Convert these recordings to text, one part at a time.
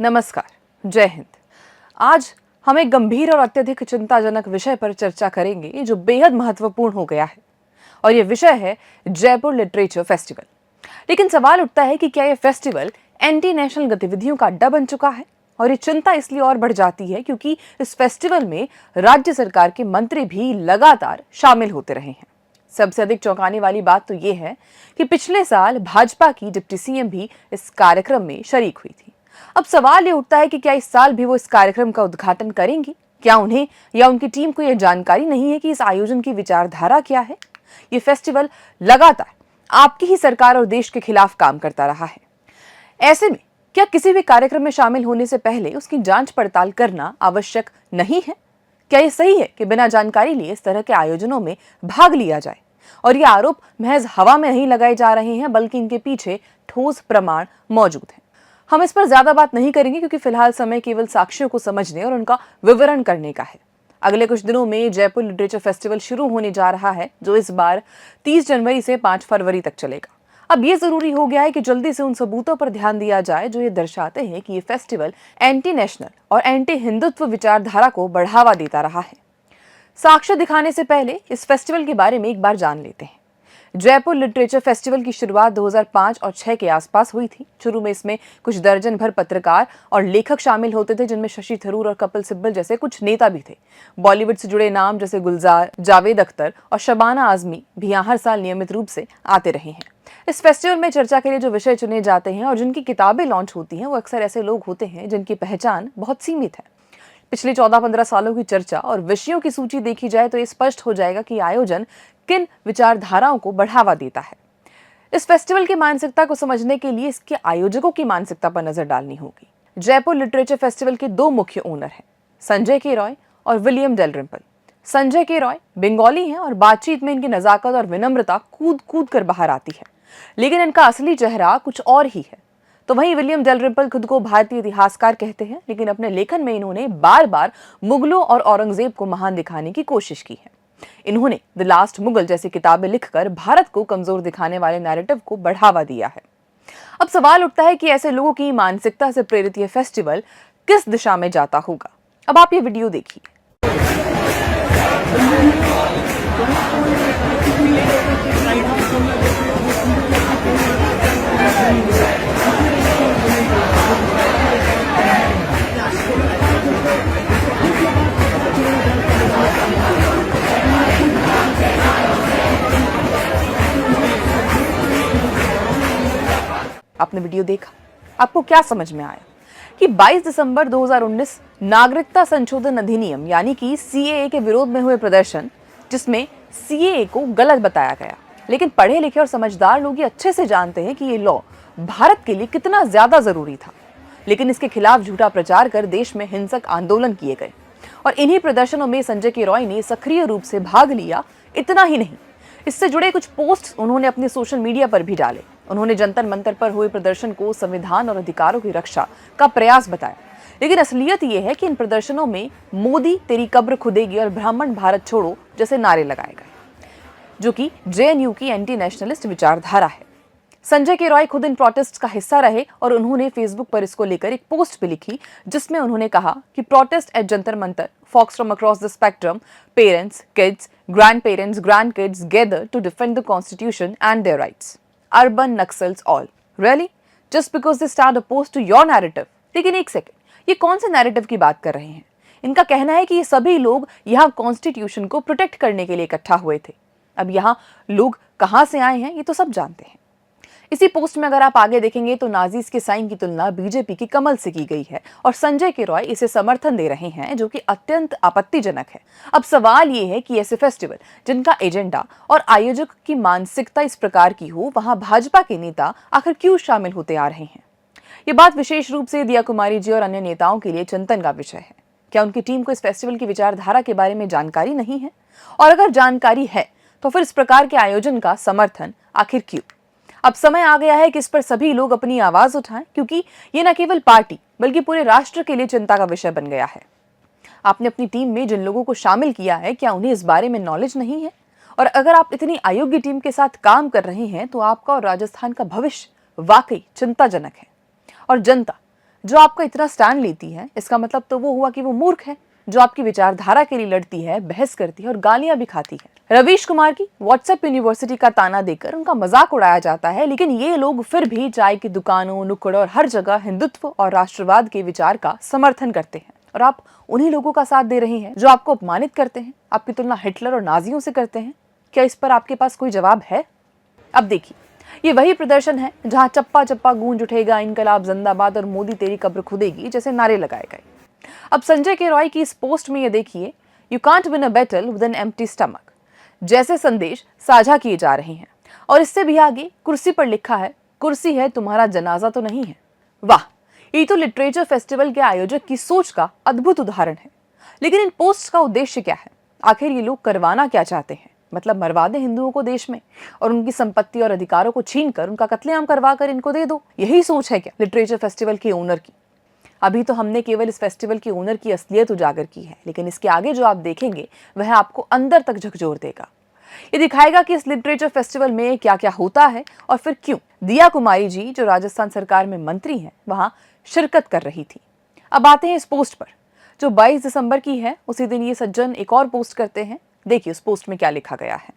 नमस्कार, जय हिंद। आज हम एक गंभीर और अत्यधिक चिंताजनक विषय पर चर्चा करेंगे जो बेहद महत्वपूर्ण हो गया है और ये विषय है जयपुर लिटरेचर फेस्टिवल। लेकिन सवाल उठता है कि क्या ये फेस्टिवल एंटी नेशनल गतिविधियों का अड्डा बन चुका है? और ये चिंता इसलिए और बढ़ जाती है क्योंकि इस फेस्टिवल में राज्य सरकार के मंत्री भी लगातार शामिल होते रहे हैं। सबसे अधिक चौंकाने वाली बात तो ये है कि पिछले साल भाजपा की डिप्टी सीएम भी इस कार्यक्रम में शरीक हुई थी। अब सवाल ये उठता है कि क्या इस साल भी वो इस कार्यक्रम का उद्घाटन करेंगी? क्या उन्हें या उनकी टीम को यह जानकारी नहीं है कि इस आयोजन की विचारधारा क्या है? ये फेस्टिवल लगातार आपकी ही सरकार और देश के खिलाफ काम करता रहा है। ऐसे में क्या किसी भी कार्यक्रम में शामिल होने से पहले उसकी जांच पड़ताल करना आवश्यक नहीं है? क्या ये सही है कि बिना जानकारी लिए इस तरह के आयोजनों में भाग लिया जाए? और ये आरोप महज हवा में नहीं लगाए जा रहे हैं, बल्कि इनके पीछे ठोस प्रमाण मौजूद हैं। हम इस पर ज्यादा बात नहीं करेंगे क्योंकि फिलहाल समय केवल साक्ष्यों को समझने और उनका विवरण करने का है। अगले कुछ दिनों में जयपुर लिटरेचर फेस्टिवल शुरू होने जा रहा है, जो इस बार 30 जनवरी से 5 फरवरी तक चलेगा। अब ये जरूरी हो गया है कि जल्दी से उन सबूतों पर ध्यान दिया जाए जो ये दर्शाते हैं कि ये फेस्टिवल एंटी नेशनल और एंटी हिंदुत्व विचारधारा को बढ़ावा देता रहा है। साक्ष्य दिखाने से पहले इस फेस्टिवल के बारे में एक बार जान लेते हैं। जयपुर लिटरेचर फेस्टिवल की शुरुआत 2005 और 6 के आसपास हुई थी। शुरू में इसमें कुछ दर्जन भर पत्रकार और लेखक शामिल होते थे, जिनमें शशि थरूर और कपिल सिब्बल जैसे कुछ नेता भी थे। बॉलीवुड से जुड़े नाम जैसे गुलजार, जावेद अख्तर और शबाना आजमी भी यहाँ हर साल नियमित रूप से आते रहे हैं। इस फेस्टिवल में चर्चा के लिए जो विषय चुने जाते हैं और जिनकी किताबें लॉन्च होती हैं, वो अक्सर ऐसे लोग होते हैं जिनकी पहचान बहुत सीमित है। पिछले 14-15 सालों की चर्चा और विषयों की सूची देखी जाए तो ये स्पष्ट हो जाएगा कि आयोजन किन विचारधाराओं को बढ़ावा देता है। इस फेस्टिवल की मानसिकता को समझने के लिए इसके आयोजकों की मानसिकता पर नजर डालनी होगी। जयपुर लिटरेचर फेस्टिवल के दो मुख्य ओनर हैं, संजय के रॉय और विलियम डेलरिम्पल। संजय के रॉय बंगाली हैं और बातचीत में इनकी नजाकत और विनम्रता कूद कूद कर बाहर आती है, लेकिन इनका असली चेहरा कुछ और ही है। तो वहीं विलियम डेलरिम्पल खुद को भारतीय इतिहासकार कहते हैं, लेकिन अपने लेखन में इन्होंने बार बार मुगलों और औरंगजेब को महान दिखाने की कोशिश की है। इन्होंने द लास्ट मुगल जैसी किताबें लिखकर भारत को कमजोर दिखाने वाले नैरेटिव को बढ़ावा दिया है। अब सवाल उठता है कि ऐसे लोगों की मानसिकता से प्रेरित यह फेस्टिवल किस दिशा में जाता होगा। अब आप ये वीडियो देखिए। आपने वीडियो देखा, आपको क्या समझ में आया कि 22 दिसंबर 2019 नागरिकता संशोधन अधिनियम यानी कि सीएए के विरोध में हुए प्रदर्शन, जिसमें सीएए को गलत बताया गया, लेकिन पढ़े लिखे और समझदार लोग ये अच्छे से जानते हैं कि ये लॉ भारत के लिए कितना ज्यादा जरूरी था। लेकिन इसके खिलाफ झूठा प्रचार कर देश में हिंसक आंदोलन किए गए और इन्हीं प्रदर्शनों में संजय के रॉय ने सक्रिय रूप से भाग लिया। इतना ही नहीं, इससे जुड़े कुछ पोस्ट उन्होंने अपने सोशल मीडिया पर भी डाले। उन्होंने जंतर मंतर पर हुए प्रदर्शन को संविधान और अधिकारों की रक्षा का प्रयास बताया, लेकिन असलियत यह है कि इन प्रदर्शनों में मोदी तेरी कब्र खुदेगी और ब्राह्मण भारत छोड़ो जैसे नारे लगाए गए, जो कि जेएनयू की एंटी नेशनलिस्ट विचारधारा है। संजय के रॉय खुद इन प्रोटेस्ट का हिस्सा रहे और उन्होंने फेसबुक पर इसको लेकर एक पोस्ट भी लिखी, जिसमें उन्होंने कहा कि protest at Jantar Mantar, folks from across the spectrum, parents, kids, grandparents, grandkids gather to defend the constitution and their rights. Urban Naxals all. Really? Just because they stand opposed to your narrative? लेकिन एक second, ये कौन से narrative की बात कर रहे हैं? इनका कहना है कि ये सभी लोग यहाँ कॉन्स्टिट्यूशन को प्रोटेक्ट करने के लिए इकट्ठा हुए थे। अब यहाँ लोग कहाँ से आए हैं ये तो सब जानते हैं। इसी पोस्ट में अगर आप आगे देखेंगे तो नाजीज के साइन की तुलना बीजेपी की कमल से की गई है और संजय के रॉय इसे समर्थन दे रहे हैं, जो कि अत्यंत आपत्तिजनक है। अब सवाल ये है कि ऐसे फेस्टिवल जिनका एजेंडा और आयोजक की मानसिकता इस प्रकार की हो, वहां भाजपा के नेता आखिर क्यों शामिल होते आ रहे हैं? ये बात विशेष रूप से दिया कुमारी जी और अन्य नेताओं के लिए चिंतन का विषय है। क्या उनकी टीम को इस फेस्टिवल की विचारधारा के बारे में जानकारी नहीं है? और अगर जानकारी है तो फिर इस प्रकार के आयोजन का समर्थन आखिर क्यों? अब समय आ गया है कि इस पर सभी लोग अपनी आवाज उठाएं, क्योंकि ये न केवल पार्टी बल्कि पूरे राष्ट्र के लिए चिंता का विषय बन गया है। आपने अपनी टीम में जिन लोगों को शामिल किया है, क्या उन्हें इस बारे में नॉलेज नहीं है? और अगर आप इतनी अयोग्य टीम के साथ काम कर रहे हैं तो आपका और राजस्थान का भविष्य वाकई चिंताजनक है। और जनता जो आपका इतना स्टैंड लेती है, इसका मतलब तो वो हुआ कि वो मूर्ख है, जो आपकी विचारधारा के लिए लड़ती है, बहस करती है और गालियां भी खाती है। रवीश कुमार की व्हाट्सएप यूनिवर्सिटी का ताना देकर उनका मजाक उड़ाया जाता है, लेकिन ये लोग फिर भी चाय की दुकानों, नुक्कड़ और हर जगह हिंदुत्व और राष्ट्रवाद के विचार का समर्थन करते हैं। और आप उन्हीं लोगों का साथ दे रही हैं जो आपको अपमानित करते हैं, आपकी तुलना हिटलर और नाजियों से करते हैं। क्या इस पर आपके पास कोई जवाब है? अब देखिए, ये वही प्रदर्शन है जहां चप्पा चप्पा गूंज उठेगा इनकलाब जिंदाबाद और मोदी तेरी कब्र खुदेगी जैसे नारे लगाए गए। अब संजय के रॉय की इस पोस्ट में ये देखिए, you can't win a battle with an empty stomach जैसे संदेश साझा किए जा रहे हैं। और इससे भी आगे कुर्सी पर लिखा है, कुर्सी है तुम्हारा जनाजा तो नहीं है। वाह, ये तो लिटरेचर फेस्टिवल के आयोजक की सोच का अद्भुत उदाहरण है। लेकिन इन पोस्ट का उद्देश्य क्या है? आखिर ये लोग करवाना क्या चाहते हैं? मतलब मरवा दे हिंदुओं को देश में और उनकी संपत्ति और अधिकारों को छीनकर उनका कत्लेआम करवा कर इनको दे दो? यही सोच है क्या लिटरेचर फेस्टिवल के ओनर की? अभी तो हमने केवल इस फेस्टिवल के ओनर की असलियत उजागर की है, लेकिन इसके आगे जो आप देखेंगे वह आपको अंदर तक झकझोर देगा। ये दिखाएगा कि इस लिटरेचर फेस्टिवल में क्या क्या होता है और फिर क्यों दिया कुमारी जी, जो राजस्थान सरकार में मंत्री हैं, वहां शिरकत कर रही थी। अब आते हैं इस पोस्ट पर, जो 22 दिसंबर की है। उसी दिन ये सज्जन एक और पोस्ट करते हैं। देखिए उस पोस्ट में क्या लिखा गया है।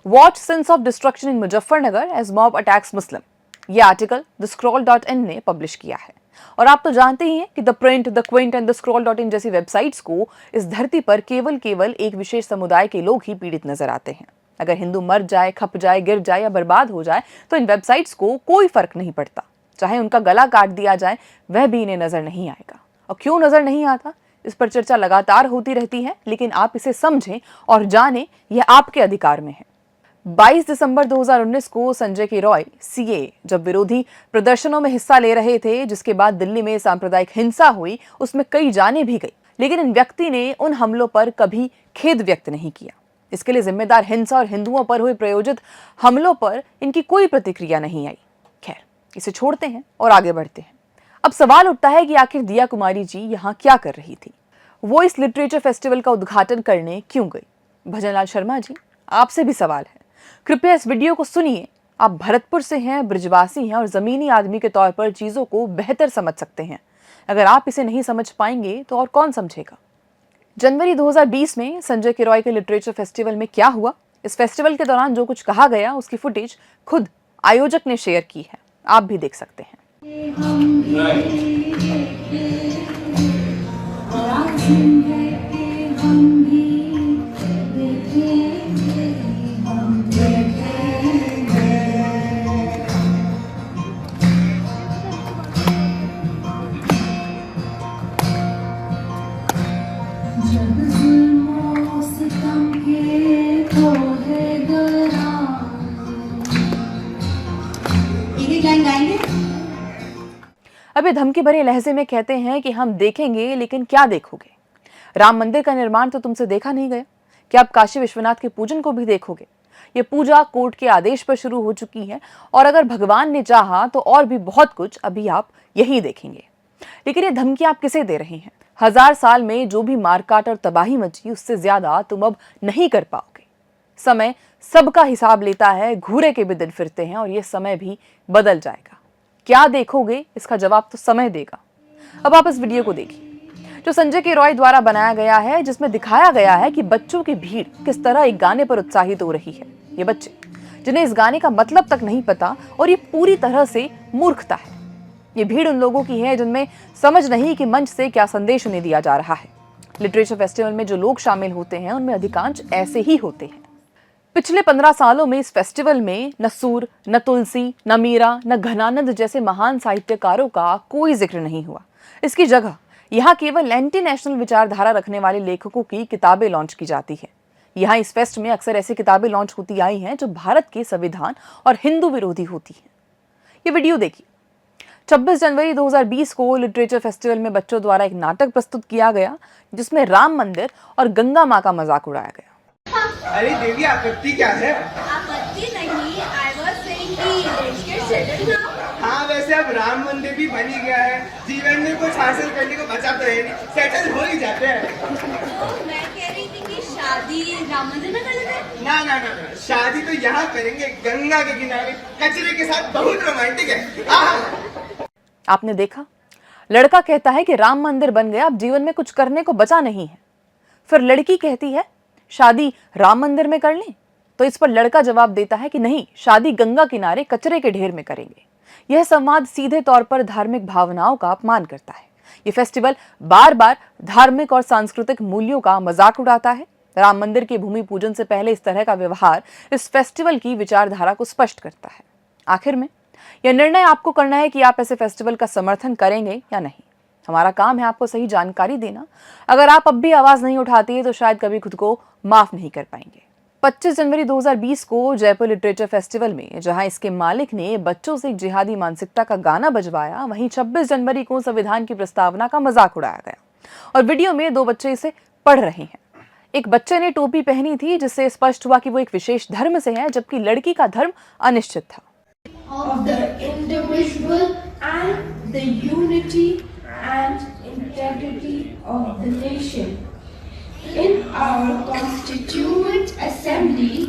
Watch scenes of destruction in Muzaffarnagar as mob attacks Muslim. ये आर्टिकल द स्क्रॉल.इन ने पब्लिश किया है। और आप तो जानते ही हैं कि the Print, the Quint and the Scroll in जैसी वेबसाइट्स को इस धरती पर केवल एक विशेष समुदाय के लोग ही पीड़ित नजर आते हैं। अगर हिंदू मर जाए, खप जाए, गिर जाए या बर्बाद हो जाए तो इन वेबसाइट्स को कोई फर्क नहीं पड़ता। चाहे उनका गला काट दिया जाए, वह भी इन्हें नजर नहीं आएगा। और क्यों नजर नहीं आता, इस पर चर्चा लगातार होती रहती है, लेकिन आप इसे समझें और जानें, यह आपके अधिकार में है। 22 दिसंबर 2019 को संजय के रॉय सीए जब विरोधी प्रदर्शनों में हिस्सा ले रहे थे, जिसके बाद दिल्ली में सांप्रदायिक हिंसा हुई, उसमें कई जानें भी गई, लेकिन इन व्यक्ति ने उन हमलों पर कभी खेद व्यक्त नहीं किया। इसके लिए जिम्मेदार हिंसा और हिंदुओं पर हुए प्रायोजित हमलों पर इनकी कोई प्रतिक्रिया नहीं आई। खैर, इसे छोड़ते हैं और आगे बढ़ते हैं। अब सवाल उठता है कि आखिर दिया कुमारी जी यहाँ क्या कर रही थी? वो इस लिटरेचर फेस्टिवल का उद्घाटन करने क्यों गई? भजनलाल शर्मा जी, आपसे भी सवाल है। कृपया इस वीडियो को सुनिए। आप भरतपुर से हैं, ब्रिजवासी हैं और जमीनी आदमी के तौर पर चीजों को बेहतर समझ सकते हैं। अगर आप इसे नहीं समझ पाएंगे तो और कौन समझेगा? जनवरी 2020 में संजय के रॉय के लिटरेचर फेस्टिवल में क्या हुआ? इस फेस्टिवल के दौरान जो कुछ कहा गया, उसकी फुटेज खुद आयोजक ने शेयर की है, आप भी देख सकते हैं। अभी धमकी भरे लहजे में कहते हैं कि हम देखेंगे, लेकिन क्या देखोगे? राम मंदिर का निर्माण तो तुमसे देखा नहीं गया। क्या आप काशी विश्वनाथ के पूजन को भी देखोगे? ये पूजा कोर्ट के आदेश पर शुरू हो चुकी है और अगर भगवान ने चाहा तो और भी बहुत कुछ अभी आप यही देखेंगे। लेकिन ये धमकी आप किसे दे रहे हैं? 1000 साल में जो भी मारकाट और तबाही मची, उससे ज्यादा तुम अब नहीं कर पाओगे। समय सबका हिसाब लेता है, घूरे के भी दिन फिरते हैं और ये समय भी बदल जाएगा। क्या देखोगे, इसका जवाब तो समय देगा। अब आप इस वीडियो को देखिए जो संजय के रॉय द्वारा बनाया गया है, जिसमें दिखाया गया है कि बच्चों की भीड़ किस तरह एक गाने पर उत्साहित हो रही है। ये बच्चे जिन्हें इस गाने का मतलब तक नहीं पता, और ये पूरी तरह से मूर्खता है। ये भीड़ उन लोगों की है जिनमें समझ नहीं कि मंच से क्या संदेश उन्हें दिया जा रहा है। लिटरेचर फेस्टिवल में जो लोग शामिल होते हैं उनमें अधिकांश ऐसे ही होते हैं। पिछले 15 सालों में इस फेस्टिवल में न सूर, न तुलसी, न मीरा, न घनानंद जैसे महान साहित्यकारों का कोई जिक्र नहीं हुआ। इसकी जगह यहाँ केवल एंटी नेशनल विचारधारा रखने वाले लेखकों की किताबें लॉन्च की जाती है। यहाँ इस फेस्ट में अक्सर ऐसी किताबें लॉन्च होती आई हैं जो भारत के संविधान और हिंदू विरोधी होती हैं। ये वीडियो देखिए। 26 जनवरी 2020 को लिटरेचर फेस्टिवल में बच्चों द्वारा एक नाटक प्रस्तुत किया गया, जिसमें राम मंदिर और गंगा माँ का मजाक उड़ाया गया। अरे देवी, आपत्ति क्या है? आपत्ति नहीं, I was saying कि let's get settled now. हाँ, वैसे अब राम मंदिर भी बन ही गया है। जीवन में कुछ हासिल करने को बचा तो है नहीं, सेटल हो ही जाते हैं। तो मैं कह रही थी कि शादी राम मंदिर में कर लेते हैं। ना ना ना ना, शादी तो यहाँ करेंगे, गंगा के किनारे, कचरे के साथ। बहुत रोमांटिक है। आपने देखा, लड़का कहता है कि राम मंदिर बन गया, अब जीवन में कुछ करने को बचा नहीं है। फिर लड़की कहती है शादी राम मंदिर में कर लें, तो इस पर लड़का जवाब देता है कि नहीं, शादी गंगा किनारे कचरे के ढेर में करेंगे। यह संवाद सीधे तौर पर धार्मिक भावनाओं का अपमान करता है। ये फेस्टिवल बार बार धार्मिक और सांस्कृतिक मूल्यों का मजाक उड़ाता है। राम मंदिर के भूमि पूजन से पहले इस तरह का व्यवहार इस फेस्टिवल की विचारधारा को स्पष्ट करता है। आखिर में यह निर्णय आपको करना है कि आप ऐसे फेस्टिवल का समर्थन करेंगे या नहीं। हमारा काम है आपको सही जानकारी देना। अगर आप अब भी आवाज नहीं उठाती है तो शायद कभी खुद को माफ नहीं कर पाएंगे। 25 जनवरी 2020 को जयपुर लिटरेचर फेस्टिवल में जहां इसके मालिक ने बच्चों से एक जिहादी मानसिकता का गाना बजवाया, वहीं 26 जनवरी को संविधान की प्रस्तावना का मजाक उड़ाया गया और वीडियो में 2 बच्चे इसे पढ़ रहे हैं। एक बच्चे ने टोपी पहनी थी, जिससे स्पष्ट हुआ कि वो एक विशेष धर्म से है, जबकि लड़की का धर्म अनिश्चित था। Of the individual and the unity and integrity of the nation. In our Constituent Assembly,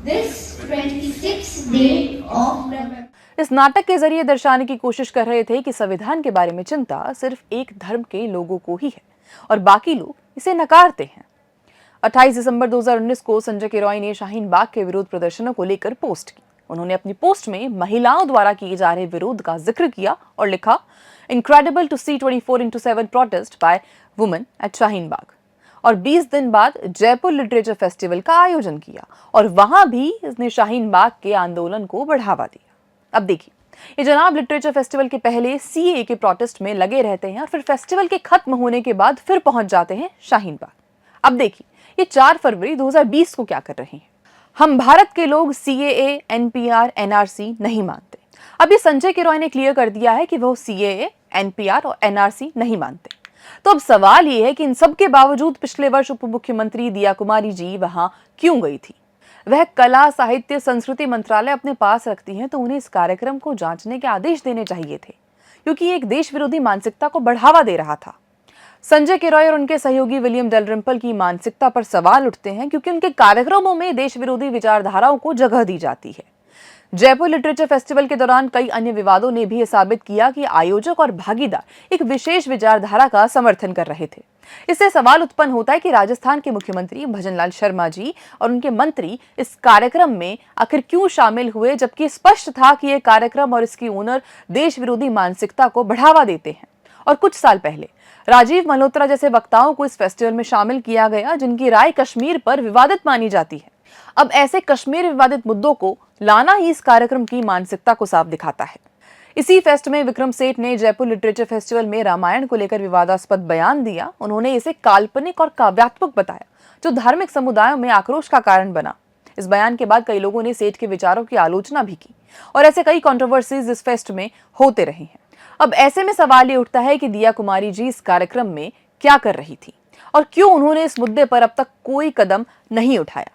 this 26th day of November. इस नाटक के जरिए दर्शाने की कोशिश कर रहे थे कि संविधान के बारे में चिंता सिर्फ एक धर्म के लोगों को ही है और बाकी लोग इसे नकारते हैं। 28 दिसंबर 2019 को संजय किरोय ने शाहीन बाग के विरोध प्रदर्शनों को लेकर पोस्ट की। उन्होंने अपनी पोस्ट में महिलाओं द्वारा किए जा रहे विरोध का जिक्र किया और लिखा, incredible to see 24/7 protest by women at Shaheen Bagh. और 20 दिन बाद जयपुर लिटरेचर फेस्टिवल का आयोजन किया और वहां भी इसने शाहीन बाग के आंदोलन को बढ़ावा दिया। अब देखिए, ये जनाब लिटरेचर फेस्टिवल के पहले सीएए के प्रोटेस्ट में लगे रहते हैं और फिर फेस्टिवल के खत्म होने के बाद फिर पहुंच जाते हैं शाहीन बाग। अब देखिए, ये 4 फरवरी 2020 को क्या कर रहे हैं। हम भारत के लोग सीएए, एनपीआर, एनआरसी नहीं मानते। अब ये संजय किरोय ने क्लियर कर दिया है कि वो सीएए, एनपीआर और एनआरसी नहीं मानते। तो अब सवाल ये है कि इन सब के बावजूद पिछले वर्ष उप मुख्यमंत्री दिया कुमारी जी वहां क्यों गई थी। वह कला, साहित्य, संस्कृति मंत्रालय अपने पास रखती हैं, तो उन्हें इस कार्यक्रम को जांचने के आदेश देने चाहिए थे, क्योंकि ये एक देश विरोधी मानसिकता को बढ़ावा दे रहा था। संजय किरोय और उनके सहयोगी विलियम डलरिम्पल की मानसिकता पर सवाल उठते हैं, क्योंकि उनके कार्यक्रमों में देश विरोधी विचारधाराओं को जगह दी जाती है। जयपुर लिटरेचर फेस्टिवल के दौरान कई अन्य विवादों ने भी यह साबित किया कि आयोजक और भागीदार एक विशेष विचारधारा का समर्थन कर रहे थे। इससे सवाल उत्पन्न होता है कि राजस्थान के मुख्यमंत्री भजनलाल शर्मा जी और उनके मंत्री इस कार्यक्रम में आखिर क्यों शामिल हुए, जबकि स्पष्ट था कि यह कार्यक्रम और इसकी ओनर देश विरोधी मानसिकता को बढ़ावा देते हैं। और कुछ साल पहले राजीव मल्होत्रा जैसे वक्ताओं को इस फेस्टिवल में शामिल किया गया, जिनकी राय कश्मीर पर विवादित मानी जाती है। अब ऐसे कश्मीर विवादित मुद्दों को लाना ही इस कार्यक्रम की मानसिकता को साफ दिखाता है। इसी फेस्ट में विक्रम सेठ ने जयपुर लिटरेचर फेस्टिवल में रामायण को लेकर विवादास्पद बयान दिया। उन्होंने इसे काल्पनिक और काव्यात्मक बताया, जो धार्मिक समुदायों में आक्रोश का कारण बना। इस बयान के बाद कई लोगों ने सेठ के विचारों की आलोचना भी की और ऐसे कई कंट्रोवर्सीज इस फेस्ट में होते रहे हैं। अब ऐसे में सवाल ये उठता है कि दिया कुमारी जी इस कार्यक्रम में क्या कर रही थी और क्यों उन्होंने इस मुद्दे पर अब तक कोई कदम नहीं उठाया।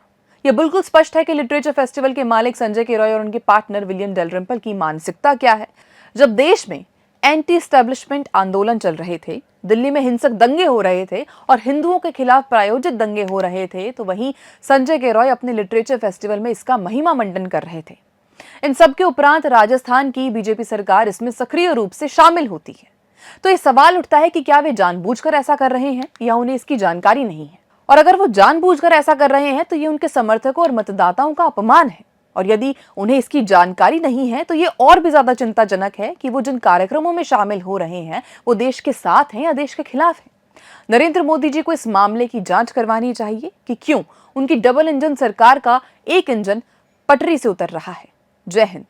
यह बिल्कुल स्पष्ट है कि लिटरेचर फेस्टिवल के मालिक संजय किरोय और उनके पार्टनर विलियम डलरिम्पल की मानसिकता क्या है। जब देश में एंटी एस्टेब्लिशमेंट आंदोलन चल रहे थे, दिल्ली में हिंसक दंगे हो रहे थे और हिंदुओं के खिलाफ प्रायोजित दंगे हो रहे थे, तो वहीं संजय किरोय अपने लिटरेचर फेस्टिवल में इसका महिमा मंडन कर रहे थे। इन सब के उपरांत राजस्थान की बीजेपी सरकार इसमें सक्रिय रूप से शामिल होती है। तो ये सवाल उठता है कि क्या वे जानबूझकर ऐसा कर रहे हैं या उन्हें इसकी जानकारी नहीं है। और अगर वो जानबूझकर ऐसा कर रहे हैं तो ये उनके समर्थकों और मतदाताओं का अपमान है। और यदि उन्हें इसकी जानकारी नहीं है तो ये और भी ज्यादा चिंताजनक है कि वो जिन कार्यक्रमों में शामिल हो रहे हैं वो देश के साथ हैं या देश के खिलाफ हैं। नरेंद्र मोदी जी को इस मामले की जांच करवानी चाहिए कि क्यों उनकी डबल इंजन सरकार का एक इंजन पटरी से उतर रहा है। जय हिंद।